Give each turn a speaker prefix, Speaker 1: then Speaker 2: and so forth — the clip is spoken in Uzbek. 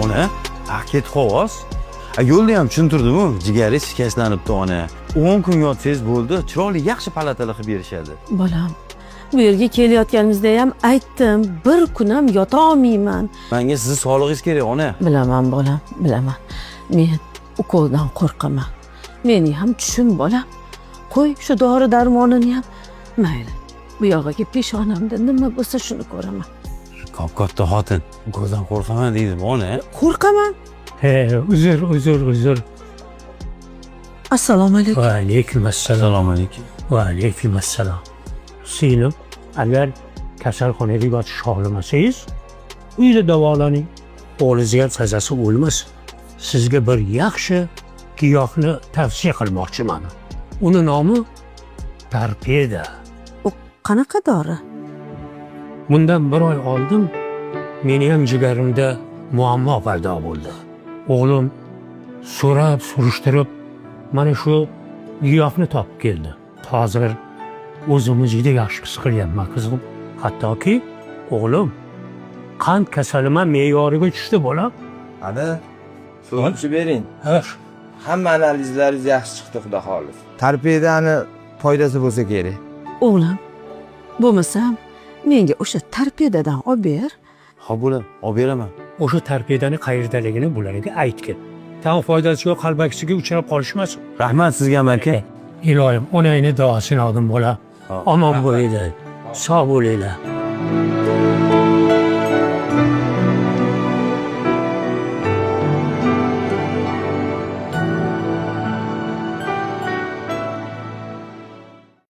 Speaker 1: Ona paket qog'oz. Yo'lda ham tushuntirdim-ku, jigari shikastlanibdi ona. 10 kun yotsangiz bo'ldi, chiroyli yaxshi palatalar qilib berishadi.
Speaker 2: Bolam, bu yerga kelayotganimizda ham aytdim, bir kun ham yota olmayman.
Speaker 1: Menga sizni sog'lig'ingiz kerak, ona.
Speaker 2: Bilaman bolam, bilaman. Men ukoldan qo'rqaman. Meni ham tushun bolam. Qo'y shu dori darmonini ham. Mayli. Bu yog'iga peshonamda nima bo'lsa shuni ko'raman.
Speaker 1: Katta xotin, ukoldan qo'rqaman deydi, ona.
Speaker 2: Qo'rqaman.
Speaker 3: Uzr.
Speaker 2: Assalomu alaykum.
Speaker 3: Va alaykum assalom.
Speaker 1: Assalomu alaykum.
Speaker 3: Va alaykum assalom. Singlim, agar kasalxonaga yotish xohlamasangiz, uyda davolaning. O'g'lingizga ham sazasi o'lmasin. Sizga bir yaxshi giyohni tavsiya qilmoqchiman. Uni nomi Torpeda.
Speaker 2: U qanaqa dori?
Speaker 3: Bundan bir oy oldin meni ham jigarimda muammo paydo bo'ldi. O'g'lim so'rab, surishtirib mana shu giyohni topib keldi. Hozir o'zimni juda yaxshi his qilyapman qizim. Hattoki o'g'lim qand kasalim ham me'yoriga tushdi bolam.
Speaker 4: Ana, so'rab bering.
Speaker 3: Ha,
Speaker 4: Hamma analizlaringiz yaxshi chiqdi, xudo xolis. Torpedani foydasi bo'lsa kerak.
Speaker 2: O'g'lim, bo'lmasam menga o'sha torpedadan olib ber.
Speaker 1: Ha, bo'lam, olib beraman.
Speaker 3: o'sha torpedani qayerdaligini bularga aytgin. Tan foydasi yo'q qalbakisiga uchrab qolishmasin.
Speaker 1: Rahmat sizga ham aka.
Speaker 3: Iloyim, onangni duosini oldim bola. Omon bo'linglar. Sog' bo'linglar.